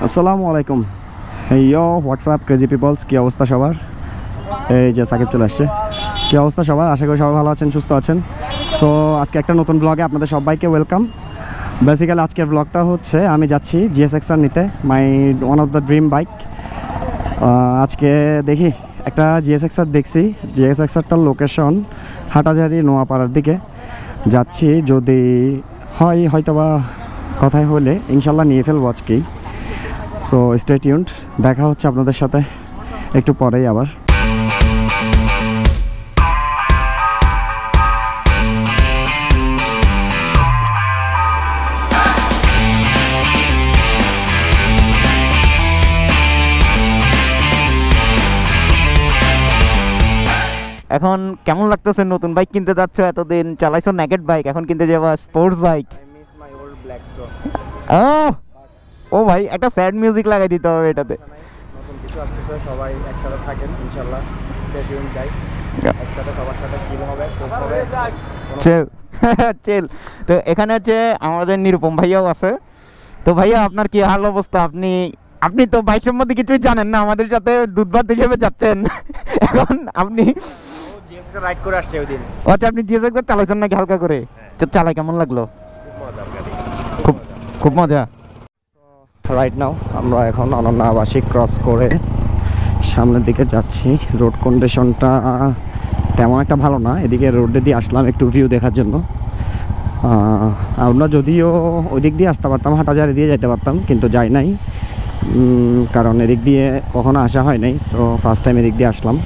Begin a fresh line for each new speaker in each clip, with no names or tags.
আসসালামু আলাইকুম। ইয়ো WhatsApp crazy people's, কী অবস্থা সবার? এই যে সাকিব চলে আসছে। কী অবস্থা সবার? আশা করি সবাই ভালো আছেন, সুস্থ আছেন। সো আজকে একটা নতুন ব্লগে আপনাদের সবাইকে ওয়েলকাম। বেসিক্যালি আজকের ব্লগটা হচ্ছে আমি যাচ্ছি জিএসএক্সআর নিতে, মাই one of the dream bike. আজকে দেখি একটা জিএসএক্সআর দেখছি। জিএসএক্সআরটার লোকেশন হাটাজারি নোয়াপাড়ার দিকে যাচ্ছি। যদি হয় হয়তোবা কথায় হলে ইনশাল্লাহ নিয়ে ফেলবো আজকেই। সো স্টে টিউনড, দেখা হচ্ছে আপনাদের সাথে একটু পরেই আবার।
এখন কেমন লাগতেছে নতুন বাইক কিনতে যাচ্ছ? এতদিন চালাইছো নেকেড বাইক, এখন কিনতে যাবা স্পোর্টস বাইক। ও ভাই, একটা স্যাড মিউজিক লাগাই দিতে হবে এটাতে।
নতুন কিছু আসতেছে, সবাই একসাথে থাকেন ইনশাআল্লাহ। স্টে টিউনড গাইস, একসাথে সবার সাথে চিল হবে,
চিল চিল। তো এখানে হচ্ছে আমাদের নিরুপম ভাইয়াও আছে। তো ভাইয়া, আপনার কি হাল অবস্থা? আপনি তো বাইক সম্বন্ধে কিছুই জানেন না, আমাদের সাথে দুধভাত হিসেবে যাচ্ছেন। এখন আপনি
জিএসএক্সআর রাইড করে আসছে ওই দিন।
আচ্ছা, আপনি জিএসএক্সআর চালাইছেন নাকি হালকা করে? চালাই কেমন লাগলো? খুব মজা।
রাইট নাও আমরা এখন অনন্যা আবাসিক ক্রস করে সামনের দিকে যাচ্ছি। রোড কন্ডিশনটা তেমন একটা ভালো না, এদিকে রোডে দিয়ে আসলাম একটু ভিউ দেখার জন্য। আমরা যদিও ওই দিক দিয়ে আসতে পারতাম, হাটাজারি দিয়ে যেতে পারতাম, কিন্তু যাই নাই, কারণ এদিক দিয়ে কখনো আসা হয় নাই। সো ফার্স্ট টাইম এদিক দিয়ে আসলাম।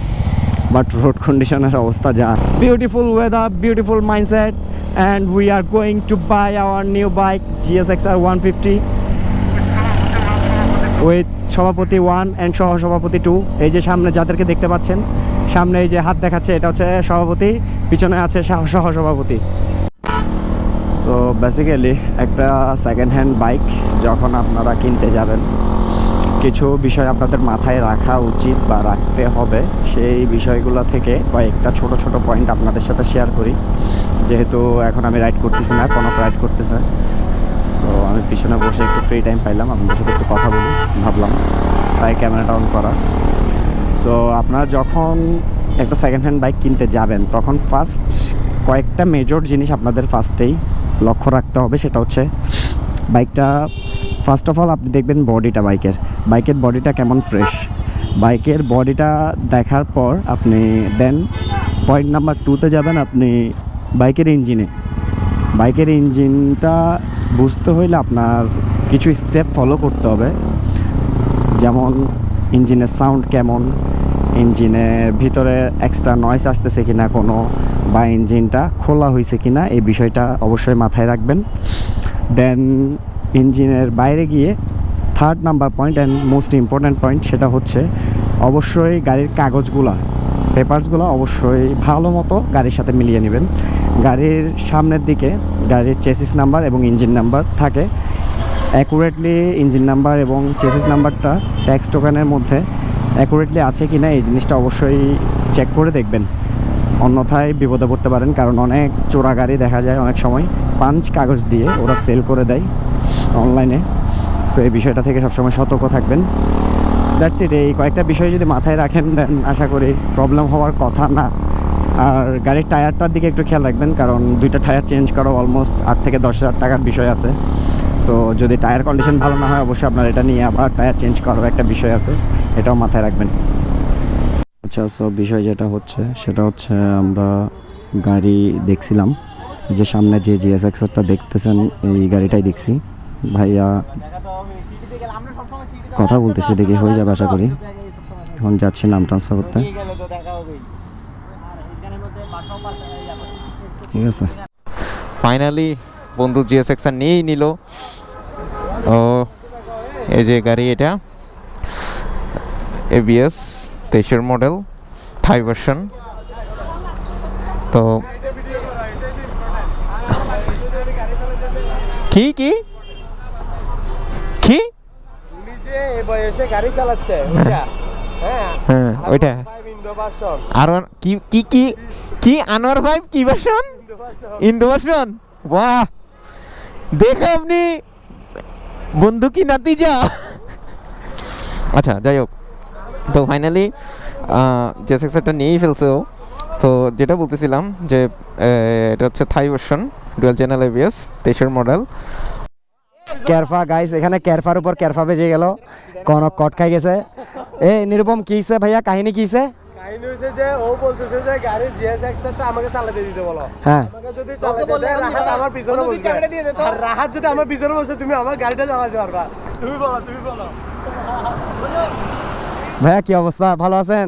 বাট রোড কন্ডিশনের অবস্থা যা। Beautiful weather, beautiful mindset, and we are going to buy our new bike GSXR 150 উইথ সভাপতি 1 অ্যান্ড সহ সভাপতি 2। এই যে সামনে যাদেরকে দেখতে পাচ্ছেন, সামনে এই যে হাত দেখাচ্ছে, এটা হচ্ছে সভাপতি, পিছনে আছে সহ সভাপতি। সো বেসিক্যালি একটা সেকেন্ড হ্যান্ড বাইক যখন আপনারা কিনতে যাবেন, কিছু বিষয় আপনাদের মাথায় রাখা উচিত বা রাখতে হবে। সেই বিষয়গুলো থেকে কয়েকটা ছোট ছোট পয়েন্ট আপনাদের সাথে শেয়ার করি। যেহেতু এখন আমি রাইড করতেছি না, কোনো রাইড করতেছে, সো আমি পিছনে বসে একটু ফ্রি টাইম পাইলাম, আপনাদের সাথে একটু কথা বলি ভাবলাম, তাই ক্যামেরাটা অন করা। সো আপনারা যখন একটা সেকেন্ড হ্যান্ড বাইক কিনতে যাবেন, তখন ফার্স্ট কয়েকটা মেজর জিনিস আপনাদের ফার্স্টেই লক্ষ্য রাখতে হবে। সেটা হচ্ছে বাইকটা, ফার্স্ট অফ অল আপনি দেখবেন বাইকের বডিটা কেমন ফ্রেশ। বাইকের বডিটা দেখার পর আপনি দেন পয়েন্ট নাম্বার 2তে যাবেন। আপনি বাইকের ইঞ্জিনটা বুঝতে হইলে আপনার কিছু স্টেপ ফলো করতে হবে। যেমন ইঞ্জিনের সাউন্ড কেমন, ইঞ্জিনের ভিতরে এক্সট্রা নয়েজ আসতেছে কিনা কোনো, বা ইঞ্জিনটা খোলা হয়েছে কিনা, এই বিষয়টা অবশ্যই মাথায় রাখবেন। দেন ইঞ্জিনের বাইরে গিয়ে third number point and most important point, সেটা হচ্ছে অবশ্যই গাড়ির পেপারসগুলো অবশ্যই ভালো মতো গাড়ির সাথে মিলিয়ে নেবেন। গাড়ির সামনের দিকে গাড়ির চেসিস নাম্বার এবং ইঞ্জিন নাম্বার থাকে। অ্যাকুরেটলি ইঞ্জিন নাম্বার এবং চেসিস নাম্বারটা ট্যাক্স টোকেনের মধ্যে অ্যাকুরেটলি আছে কি না, এই জিনিসটা অবশ্যই চেক করে দেখবেন, অন্যথায় বিপদে পড়তে পারেন। কারণ অনেক চোরা গাড়ি দেখা যায় অনেক সময় পাঞ্চ কাগজ দিয়ে ওরা সেল করে দেয় অনলাইনে। সো এই বিষয়টা থেকে সবসময় সতর্ক থাকবেন। That's it. এই কয়েকটা বিষয় যদি মাথায় রাখেন, দেন আশা করি প্রবলেম হওয়ার কথা না। আর গাড়ির টায়ারটার দিকে একটু খেয়াল রাখবেন, কারণ 2টা টায়ার চেঞ্জ করা অলমোস্ট 8 থেকে 10,000 টাকার বিষয় আছে। সো যদি টায়ার কন্ডিশন ভালো না হয়, অবশ্যই আপনার এটা নিয়ে আবার টায়ার চেঞ্জ করার একটা বিষয় আছে, এটাও মাথায় রাখবেন। আচ্ছা, সো বিষয় যেটা হচ্ছে সেটা হচ্ছে আমরা গাড়ি দেখছিলাম, যে সামনে যে জিএসএক্সআরটা দেখতেছেন এই গাড়িটাই দেখছি। ভাইয়া কথা বলতেছি, দেখি হয়ে যাবে আশা করি। এখন যাচ্ছি নাম ট্রান্সফার করতে, ঠিক আছে।
ফাইনালি বন্ধু জিএসএক্সআর নিয়েই নিল। ও এই যে গাড়ি, এটা এবিএস 23-এর মডেল, থাই ভার্সন। তো কি কি কি
উনি যে এই বয়সে গাড়ি চালাচ্ছে ওইটা,
হ্যাঁ ওইটা। আর কি কি কি কি আনোয়ার 5 কি ভার্সন? Indo version. বাহ, দেখো আপনি বন্ধু কি নাতিজা। আচ্ছা যাই হোক, তো ফাইনালি জেএসএক্সআরটা নিয়েই ফেলছে ও। তো যেটা বলতেছিলাম যে এটা হচ্ছে Thai version, dual channel ABS, 23-এর মডেল।
ক্যারফা গাইস, এখানে ক্যারফার উপর ক্যারফা বেজে গেল, কনক কট খাই গেছে। এ নিরুপম কি হইছে ভাইয়া, কাহিনী কি হইছে?
কাহিনী হয়েছে যে ও বলতেছে যে গাড়ির জিএসএক্সআরটা আমাকে চালাতে দিতে বলো।
হ্যাঁ
আমাকে যদি চালাতে দেয় রাহাত আমার পিছনে বসবে, আর রাহাত যদি আমার পিছনে বসে তুমি আমার গাড়িটা চালাতে পারবা। তুমি বলো
ভাইয়া কি অবস্থা, ভালো আছেন?